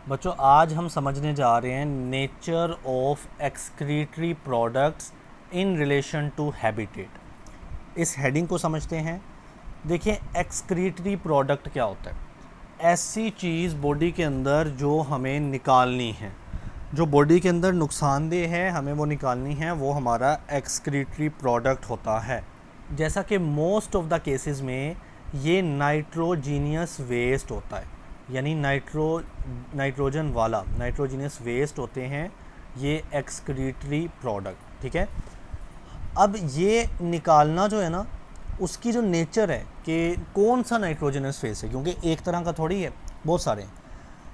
बच्चों आज हम समझने जा रहे हैं nature of excretory products in relation to habitat. इस हेडिंग को समझते हैं। देखिए एक्सक्रीटरी प्रोडक्ट क्या होता है। ऐसी चीज़ बॉडी के अंदर जो हमें निकालनी है, जो बॉडी के अंदर नुकसानदेह है, हमें वो निकालनी है, वो हमारा एक्सक्रीटरी प्रोडक्ट होता है। जैसा कि मोस्ट ऑफ द केसेस में ये नाइट्रोजीनियस वेस्ट होता है, यानी नाइट्रोजन वाला नाइट्रोजीनियस वेस्ट होते हैं ये एक्सक्रीटरी प्रोडक्ट। ठीक है, अब ये निकालना जो है ना, उसकी जो नेचर है कि कौन सा नाइट्रोजनस वेस्ट है, क्योंकि एक तरह का थोड़ी है, बहुत सारे हैं,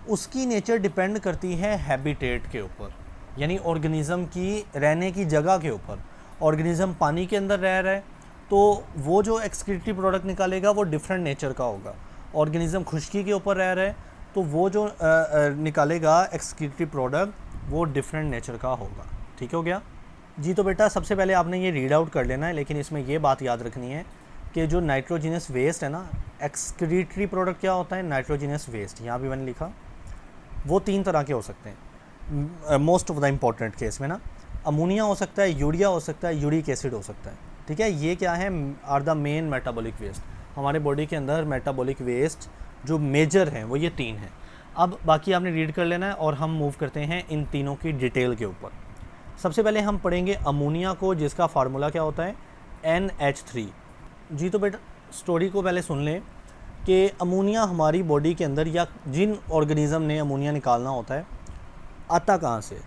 उसकी नेचर डिपेंड करती है हैबिटेट के ऊपर, यानी ऑर्गेनिज़म की रहने की जगह के ऊपर। ऑर्गेनिज़म पानी के अंदर रह रहा है तो वो जो एक्सक्रीटरी प्रोडक्ट निकालेगा वो डिफरेंट नेचर का होगा। ऑर्गेनिज़म खुश्की के ऊपर रह रहा है तो वो जो निकालेगा एक्सक्रीटरी प्रोडक्ट वो डिफरेंट नेचर का होगा। ठीक हो गया जी। तो बेटा सबसे पहले आपने ये रीड आउट कर लेना है, लेकिन इसमें ये बात याद रखनी है कि जो नाइट्रोजीनियस वेस्ट है ना, एक्सक्रीटरी प्रोडक्ट क्या होता है, नाइट्रोजीनियस वेस्ट, यहाँ भी मैंने लिखा, वो तीन तरह के हो सकते हैं most of the important case में ना। अमोनिया हो सकता है, यूरिया हो सकता है, यूरिक एसिड हो सकता है। ठीक है, ये क्या है, are the main metabolic waste. हमारे बॉडी के अंदर मेटाबॉलिक वेस्ट जो मेजर हैं वो ये तीन हैं। अब बाकी आपने रीड कर लेना है और हम मूव करते हैं इन तीनों की डिटेल के ऊपर। सबसे पहले हम पढ़ेंगे अमोनिया को, जिसका फार्मूला क्या होता है, NH3। जी तो बेटा स्टोरी को पहले सुन लें कि अमोनिया हमारी बॉडी के अंदर या जिन ऑर्गेनिज़म ने अमोनिया निकालना होता है आता कहाँ से।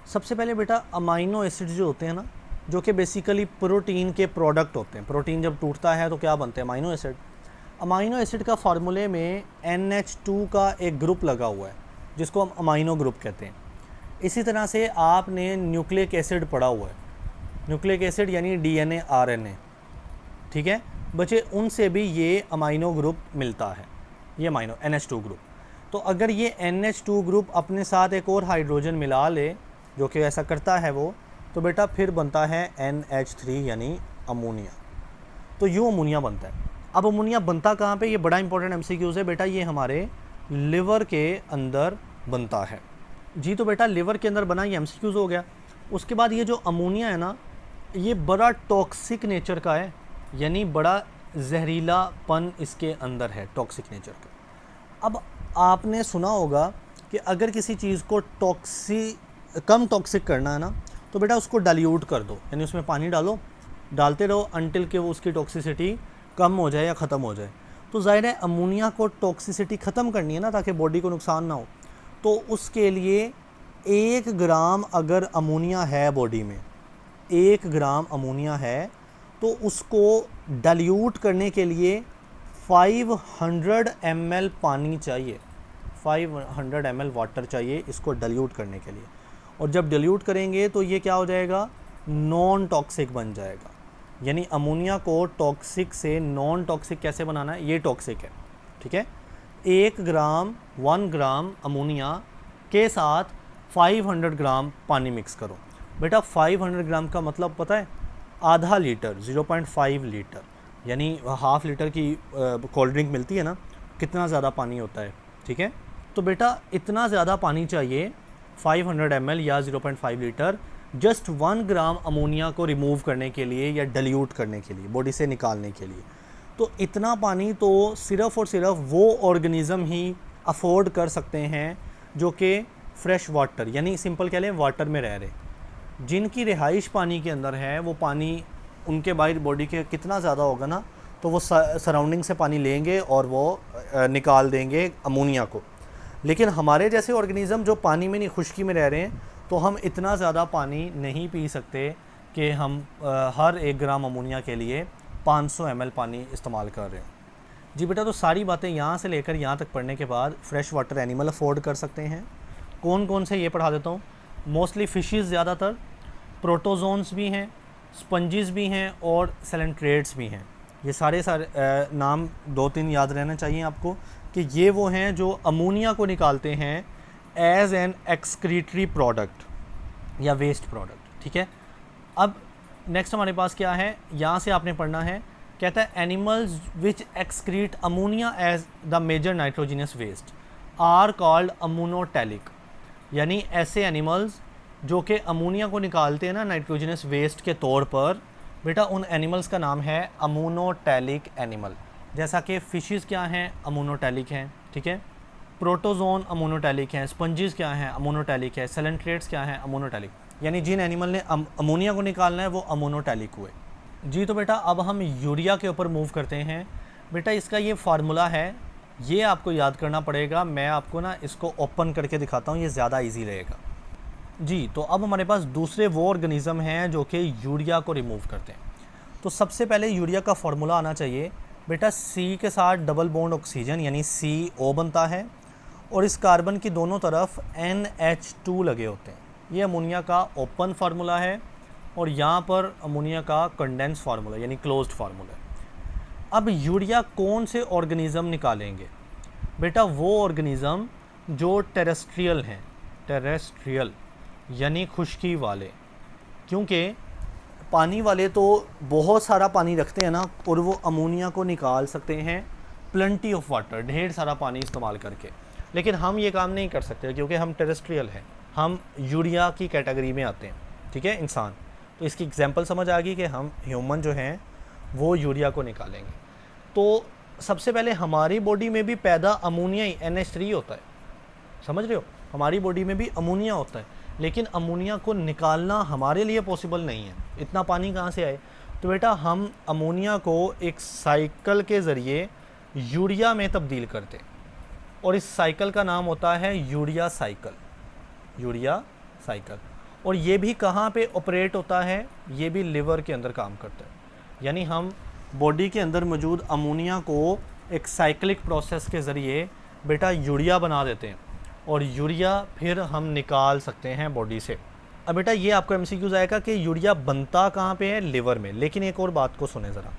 सबसे पहले बेटा अमाइनो एसिड जो होते हैं ना, जो कि बेसिकली प्रोटीन के प्रोडक्ट होते हैं। प्रोटीन जब टूटता है तो क्या बनते हैं, अमाइनो एसिड। अमाइनो एसिड का फार्मूले में NH2 का एक ग्रुप लगा हुआ है जिसको हम अमाइनो ग्रुप कहते हैं। इसी तरह से आपने न्यूक्लिक एसिड पढ़ा हुआ है, न्यूक्लिक एसिड यानी DNA RNA। ठीक है बच्चे, उनसे भी ये अमाइनो ग्रुप मिलता है, ये अमाइनो NH2 ग्रुप। तो अगर ये NH2 ग्रुप अपने साथ एक और हाइड्रोजन मिला ले, जो कि ऐसा करता है वो, तो बेटा फिर बनता है NH3 यानी अमोनिया। तो यूँ अमोनिया बनता है। अब अमोनिया बनता कहाँ पे, ये बड़ा इंपॉर्टेंट MCQs है बेटा, ये हमारे लिवर के अंदर बनता है। जी तो बेटा लिवर के अंदर बना, ये MCQs हो गया। उसके बाद ये जो अमोनिया है ना, ये बड़ा टॉक्सिक नेचर का है, यानी बड़ा जहरीलापन इसके अंदर है, टॉक्सिक नेचर का। अब आपने सुना होगा कि अगर किसी चीज़ को कम टॉक्सिक करना है ना, तो बेटा उसको डाइल्यूट कर दो, यानी उसमें पानी डालो, डालते रहो अनटिल के वो उसकी टॉक्सिसिटी कम हो जाए या ख़त्म हो जाए। तो ज़ाहिर है अमोनिया को टॉक्सिसिटी ख़त्म करनी है ना, ताकि बॉडी को नुकसान ना हो। तो उसके लिए 1 ग्राम अगर अमोनिया है बॉडी में, 1 ग्राम अमोनिया है, तो उसको डाइल्यूट करने के लिए 500 ml पानी चाहिए, 500 ml वाटर चाहिए इसको डाइल्यूट करने के लिए। और जब डाइल्यूट करेंगे तो ये क्या हो जाएगा, नॉन टॉक्सिक बन जाएगा। यानी अमोनिया को टॉक्सिक से नॉन टॉक्सिक कैसे बनाना है, ये टॉक्सिक है। ठीक है, 1 ग्राम अमोनिया के साथ 500 ग्राम पानी मिक्स करो। बेटा 500 ग्राम का मतलब पता है, आधा लीटर, 0.5 लीटर, यानी हाफ लीटर की कोल्ड ड्रिंक मिलती है ना, कितना ज़्यादा पानी होता है। ठीक है, तो बेटा इतना ज़्यादा पानी चाहिए 500 ml या 0.5 लीटर, जस्ट 1 ग्राम अमोनिया को रिमूव करने के लिए या डाइल्यूट करने के लिए, बॉडी से निकालने के लिए। तो इतना पानी तो सिर्फ़ और सिर्फ वो ऑर्गेनिज़म ही अफोर्ड कर सकते हैं जो कि फ्रेश वाटर, यानी सिंपल कह लें वाटर में रह रहे, जिनकी रिहाइश पानी के अंदर है। वो पानी उनके बाहर बॉडी के कितना ज़्यादा होगा ना, तो वो सराउंडिंग से पानी लेंगे और वो निकाल देंगे अमोनिया को। लेकिन हमारे जैसे ऑर्गेनिज़म जो पानी में नहीं, खुश्की में रह रहे हैं, तो हम इतना ज़्यादा पानी नहीं पी सकते कि हम हर 1 ग्राम अमोनिया के लिए 500 ml पानी इस्तेमाल कर रहे हैं। जी बेटा, तो सारी बातें यहाँ से लेकर यहाँ तक पढ़ने के बाद फ्रेश वाटर एनिमल अफोर्ड कर सकते हैं। कौन कौन से ये पढ़ा देता हूँ। मोस्टली फ़िशेस ज़्यादातर, प्रोटोजोन्स भी हैं, स्पंजेस भी हैं और सेलेंट्रेट्स भी हैं। ये सारे नाम 2-3 याद रहना चाहिए आपको कि ये वो हैं जो अमोनिया को निकालते हैं एज एन एक्सक्रीटरी प्रोडक्ट या वेस्ट प्रोडक्ट। ठीक है, अब नेक्स्ट हमारे पास क्या है, यहाँ से आपने पढ़ना है, कहता है animals which excrete ammonia as the major nitrogenous waste are called ammonotelic, यानी ऐसे एनिमल्स जो कि अमोनिया को निकालते हैं ना नाइट्रोजनस वेस्ट के तौर पर, बेटा उन एनिमल्स का नाम है अमोनोटैलिक एनिमल। जैसा कि फिशेस क्या हैं, अमोनोटैलिक हैं, ठीक है। प्रोटोजोन अमोनोटैलिक हैं, स्पंजेस क्या हैं, अमोनोटैलिक है, सेलेंट्रेट्स क्या हैं, अमोनोटैलिक, यानी जिन एनिमल ने अमोनिया को निकालना है वो अमोनोटैलिक हुए। जी तो बेटा अब हम यूरिया के ऊपर मूव करते हैं। बेटा इसका ये फार्मूला है, ये आपको याद करना पड़ेगा। मैं आपको ना इसको ओपन करके दिखाता हूँ, ये ज़्यादा ईजी रहेगा। जी तो अब हमारे पास दूसरे वो ऑर्गेनिज़म हैं जो कि यूरिया को रिमूव करते हैं। तो सबसे पहले यूरिया का फार्मूला आना चाहिए बेटा, C के साथ डबल बॉन्ड ऑक्सीजन यानी CO बनता है और इस कार्बन की दोनों तरफ NH2 लगे होते हैं। ये अमोनिया का ओपन फार्मूला है और यहाँ पर अमोनिया का कंडेंस फार्मूला यानी क्लोज्ड फार्मूला है। अब यूरिया कौन से ऑर्गेनिज़म निकालेंगे? बेटा वो ऑर्गेनिज़म जो टेरेस्ट्रियल हैं, टेरेस्ट्रियल यानी खुश्की वाले, क्योंकि पानी वाले तो बहुत सारा पानी रखते हैं ना और वो अमोनिया को निकाल सकते हैं प्लेंटी ऑफ वाटर, ढेर सारा पानी इस्तेमाल करके, लेकिन हम ये काम नहीं कर सकते क्योंकि हम टेरेस्ट्रियल हैं, हम यूरिया की कैटेगरी में आते हैं, ठीक है, इंसान। तो इसकी एग्जांपल समझ आ गई कि हम ह्यूमन जो हैं वो यूरिया को निकालेंगे। तो सबसे पहले हमारी बॉडी में भी पैदा अमोनिया ही NH3 होता है, समझ रहे हो, हमारी बॉडी में भी अमोनिया होता है, लेकिन अमोनिया को निकालना हमारे लिए पॉसिबल नहीं है। इतना पानी कहाँ से आए? तो बेटा हम अमोनिया को एक साइकिल के ज़रिए यूरिया में तब्दील करते हैं और इस साइकिल का नाम होता है यूरिया साइकिल, यूरिया साइकिल। और ये भी कहाँ पे ऑपरेट होता है? ये भी लिवर के अंदर काम करता है, यानी हम बॉडी के अंदर मौजूद अमोनिया को एक साइक्लिक प्रोसेस के ज़रिए बेटा यूरिया बना देते हैं और यूरिया फिर हम निकाल सकते हैं बॉडी से। अब बेटा ये आपको MCQ आएगा कि यूरिया बनता कहाँ पे है? लिवर में। लेकिन एक और बात को सुने ज़रा,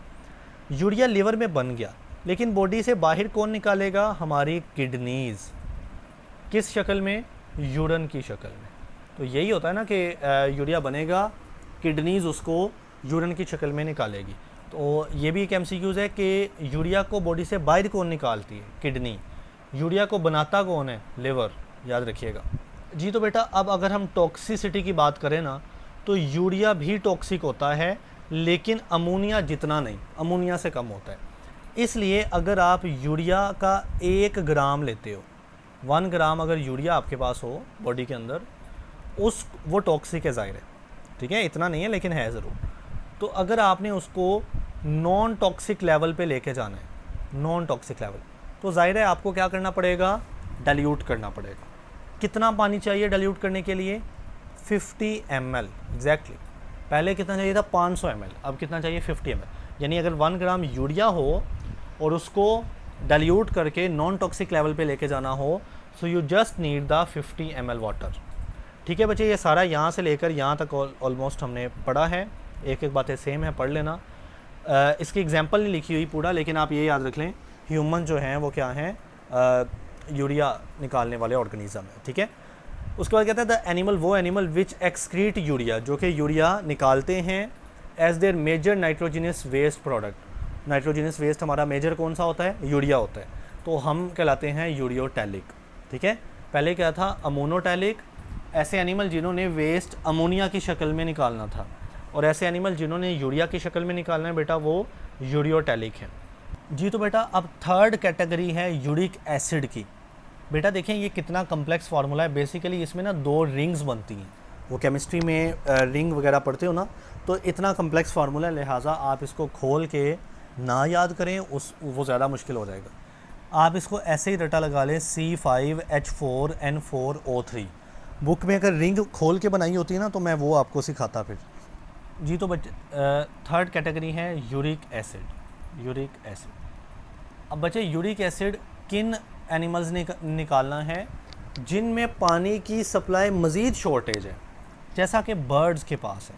यूरिया लिवर में बन गया लेकिन बॉडी से बाहर कौन निकालेगा? हमारी किडनीज़। किस शक्ल में? यूरिन की शक्ल में। तो यही होता है ना कि यूरिया बनेगा, किडनीज़ उसको यूरिन की शक्ल में निकालेगी। तो ये भी एक MCQ है कि यूरिया को बॉडी से बाहर कौन निकालती है? किडनी। यूरिया को बनाता कौन है? लिवर, याद रखिएगा। जी तो बेटा अब अगर हम टॉक्सिसिटी की बात करें ना, तो यूरिया भी टॉक्सिक होता है लेकिन अमोनिया जितना नहीं, अमोनिया से कम होता है। इसलिए अगर आप यूरिया का 1 ग्राम लेते हो, 1 ग्राम अगर यूरिया आपके पास हो बॉडी के अंदर, वो टॉक्सिक है, ज़ाहिर है, ठीक है, इतना नहीं है लेकिन है ज़रूर। तो अगर आपने उसको नॉन टॉक्सिक लेवल पे लेके जाना है, नॉन टॉक्सिक लेवल, तो ज़ाहिर है आपको क्या करना पड़ेगा? डाइल्यूट करना पड़ेगा। कितना पानी चाहिए डाइल्यूट करने के लिए? 50 ml एग्जैक्टली। पहले कितना चाहिए था? 500 ml, अब कितना चाहिए? 50 ml। यानी अगर 1 ग्राम यूरिया हो और उसको डाइल्यूट करके नॉन टॉक्सिक लेवल पे लेके जाना हो, so you just need the 50 ml water. ठीक है बच्चे, ये सारा यहाँ से लेकर यहाँ तक ऑलमोस्ट हमने पढ़ा है, एक एक बातें सेम है, पढ़ लेना। इसकी एग्जांपल नहीं लिखी हुई पूरा, लेकिन आप ये याद रख लें ह्यूमन जो हैं वो क्या हैं? यूरिया निकालने वाले ऑर्गेनिज्म है, ठीक है। उसके बाद कहता है द एनिमल, वो एनिमल विच एक्सक्रीट यूरिया, जो कि यूरिया निकालते हैं as their major nitrogenous waste product. Nitrogenous waste हमारा मेजर कौन सा होता है? यूरिया होता है, तो हम कहलाते हैं यूरियोटैलिक, ठीक है। पहले क्या था? अमोनोटैलिक, ऐसे एनिमल जिन्होंने वेस्ट अमोनिया की शक्ल में निकालना था, और ऐसे एनिमल जिन्होंने यूरिया की शक्ल में निकालना है बेटा वो यूरियोटैलिक है। जी तो बेटा अब थर्ड कैटेगरी है यूरिक एसिड की। बेटा देखें ये कितना कम्प्लेक्स फार्मूला है। बेसिकली इसमें ना 2 रिंग्स बनती हैं, वो केमिस्ट्री में रिंग वगैरह पढ़ते हो ना, तो इतना कम्प्लेक्स फार्मूला है, लिहाजा आप इसको खोल के ना याद करें, वो ज़्यादा मुश्किल हो जाएगा। आप इसको ऐसे ही रटा लगा लें, C5H4N4O3। बुक में अगर रिंग खोल के बनाई होती है ना तो मैं वो आपको सिखाता फिर। जी तो बच्चे थर्ड कैटेगरी है यूरिक एसिड। यूरिक एसिड, अब बच्चे यूरिक एसिड किन एनिमल्स ने निकालना है? जिनमें पानी की सप्लाई मज़ीद शॉर्टेज है, जैसा कि बर्ड्स के पास है।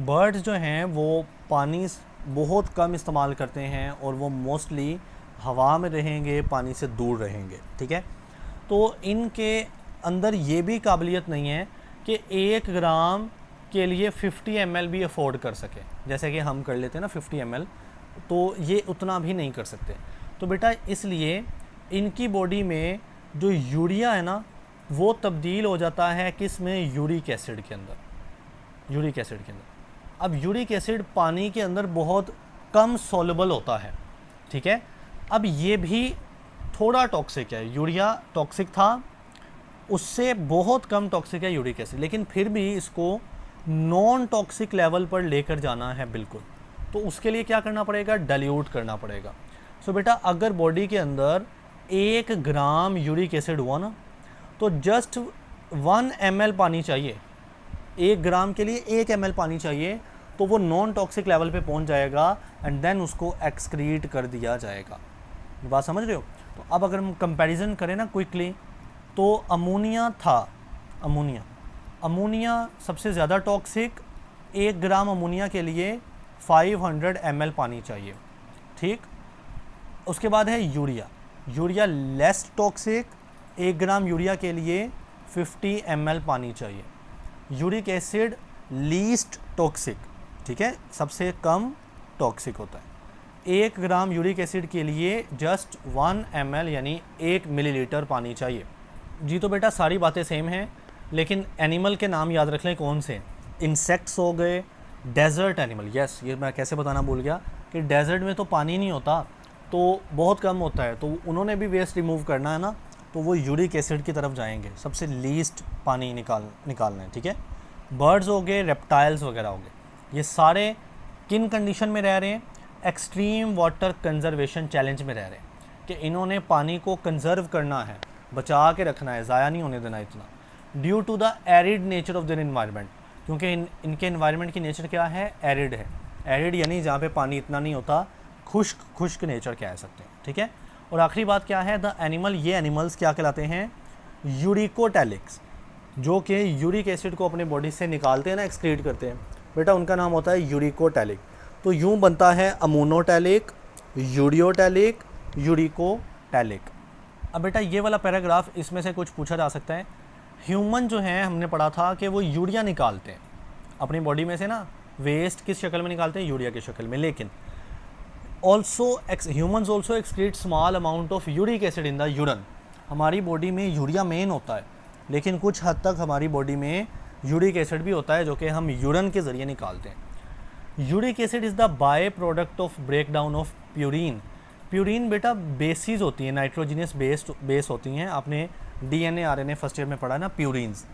बर्ड्स जो हैं वो पानी बहुत कम इस्तेमाल करते हैं और वो मोस्टली हवा में रहेंगे, पानी से दूर रहेंगे, ठीक है। तो इनके अंदर ये भी काबिलियत नहीं है कि 1 ग्राम के लिए 50 ml भी अफोर्ड कर सके, जैसे कि हम कर लेते हैं ना 50 ml, तो ये उतना भी नहीं कर सकते। तो बेटा इसलिए इनकी बॉडी में जो यूरिया है ना वो तब्दील हो जाता है किस में, यूरिक एसिड के अंदर, यूरिक एसिड के अंदर। अब यूरिक एसिड पानी के अंदर बहुत कम सॉल्युबल होता है, ठीक है। अब ये भी थोड़ा टॉक्सिक है, यूरिया टॉक्सिक था, उससे बहुत कम टॉक्सिक है यूरिक एसिड, लेकिन फिर भी इसको नॉन टॉक्सिक लेवल पर लेकर जाना है बिल्कुल। तो उसके लिए क्या करना पड़ेगा, डाइल्यूट करना पड़ेगा। सो बेटा अगर बॉडी के अंदर 1 ग्राम यूरिक एसिड हुआ ना तो जस्ट 1 ml पानी चाहिए, 1 ग्राम के लिए 1 ml पानी चाहिए, तो वो नॉन टॉक्सिक लेवल पे पहुंच जाएगा एंड देन उसको एक्सक्रीट कर दिया जाएगा। बात समझ रहे हो। तो अब अगर हम कंपैरिजन करें ना क्विकली, तो अमोनिया था, अमोनिया सबसे ज़्यादा टॉक्सिक, 1 ग्राम अमोनिया के लिए 500 ml पानी चाहिए, ठीक। उसके बाद है urea less toxic, 1 gram urea के लिए 50 ml पानी चाहिए। यूरिक एसिड लीस्ट टॉक्सिक, ठीक है, सबसे कम टॉक्सिक होता है। 1 ग्राम यूरिक एसिड के लिए जस्ट 1 ml यानी 1 मिलीलीटर पानी चाहिए। जी तो बेटा सारी बातें सेम हैं, लेकिन एनिमल के नाम याद रख लें कौन से। इंसेक्ट्स हो गए, डेजर्ट एनिमल, यस ये मैं कैसे बताना भूल गया कि डेजर्ट में तो पानी नहीं होता, तो बहुत कम होता है, तो उन्होंने भी वेस्ट रिमूव करना है ना, तो वो यूरिक एसिड की तरफ जाएंगे, सबसे लीस्ट पानी निकालना है, ठीक है। बर्ड्स हो गए, रेप्टाइल्स वगैरह हो गए, ये सारे किन कंडीशन में रह रहे हैं, एक्सट्रीम वाटर कंजर्वेशन चैलेंज में रह रहे हैं, कि इन्होंने पानी को कंजर्व करना है, बचा के रखना है, ज़ाया नहीं होने देना इतना, due to the arid nature of their environment, क्योंकि इनके इन्वायरमेंट की नेचर क्या है, एरिड है। एरिड यानी जहाँ पे पानी इतना नहीं होता, खुश्क नेचर कह सकते हैं, ठीक है। और आखिरी बात क्या है, द एनिमल, ये एनिमल्स क्या कहलाते हैं, यूरिकोटैलिक्स, जो कि यूरिक एसिड को अपने बॉडी से निकालते हैं ना, एक्सक्रीट करते हैं, बेटा उनका नाम होता है यूरिकोटैलिक। तो यूँ बनता है अमोनोटैलिक, यूरियोटैलिक, यूरिकोटैलिक। अब बेटा ये वाला पैराग्राफ, इसमें से कुछ पूछा जा सकता है। ह्यूमन जो हैं, हमने पढ़ा था कि वो यूरिया निकालते हैं अपनी बॉडी में से ना, वेस्ट किस शक्ल में निकालते हैं, यूरिया की शक्ल में, लेकिन humans also excrete small amount of uric acid in the urine. हमारी बॉडी में यूरिया मेन होता है, लेकिन कुछ हद तक हमारी बॉडी में यूरिक एसिड भी होता है, जो कि हम यूरिन के ज़रिए निकालते हैं। Uric acid is the by product of break down of purine. Purine बेटा बेसिस होती हैं, नाइट्रोजिनियस बेस होती हैं, आपने DNA RNA फर्स्ट ईयर में पढ़ा ना, प्यूरिन्स।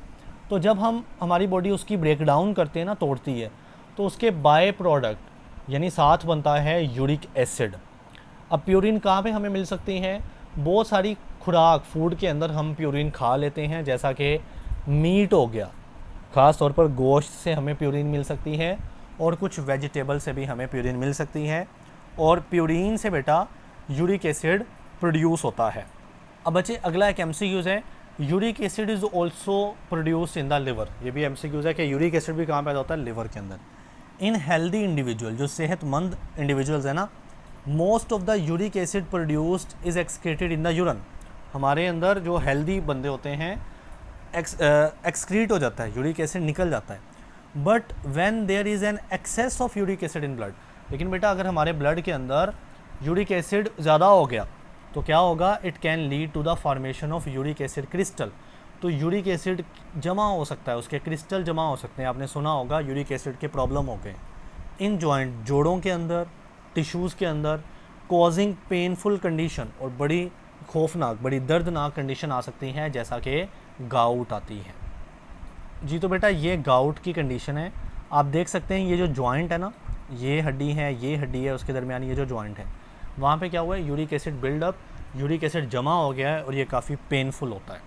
तो जब हमारी बॉडी उसकी ब्रेक डाउन करते हैं ना, तोड़ती है, तो उसके बाय प्रोडक्ट यानी साथ बनता है यूरिक एसिड। अब प्यूरिन कहाँ पे हमें मिल सकती हैं, बहुत सारी खुराक, फूड के अंदर हम प्यूरिन खा लेते हैं, जैसा कि मीट हो गया, ख़ास तौर पर गोश्त से हमें प्यूरिन मिल सकती है, और कुछ वेजिटेबल से भी हमें प्यूरिन मिल सकती है, और प्यूरिन से बेटा यूरिक एसिड प्रोड्यूस होता है। अब बच्चे अगला एक MCQs है, uric acid is also produce in the liver. ये भी MCQs है कि यूरिक एसिड भी कहाँ पैदा होता है, लिवर के अंदर। इन हेल्दी इंडिविजुअल, जो सेहतमंद इंडिविजुअल्स है ना, most of the uric acid produced is excreted in the urine. हमारे अंदर जो हेल्दी बंदे होते हैं, एक्सक्रीट हो जाता है, यूरिक एसिड निकल जाता है। But when there is an excess of uric acid in blood, लेकिन बेटा अगर हमारे ब्लड के अंदर यूरिक एसिड ज़्यादा हो गया तो क्या होगा, it can lead to the formation of uric acid crystal. तो यूरिक एसिड जमा हो सकता है, उसके क्रिस्टल जमा हो सकते हैं। आपने सुना होगा यूरिक एसिड के प्रॉब्लम हो गए इन जॉइंट, जोड़ों के अंदर, टिश्यूज़ के अंदर, कॉजिंग पेनफुल कंडीशन, और बड़ी खौफनाक, बड़ी दर्दनाक कंडीशन आ सकती हैं, जैसा कि गाउट आती है। जी तो बेटा ये गाउट की कंडीशन है। आप देख सकते हैं ये जो जॉइंट है ना, ये हड्डी है, ये हड्डी है, उसके दरमियान ये जो जॉइंट है, वहाँ पे क्या हुआ है, uric acid buildup, uric acid जमा हो गया है, और ये काफ़ी पेनफुल होता है।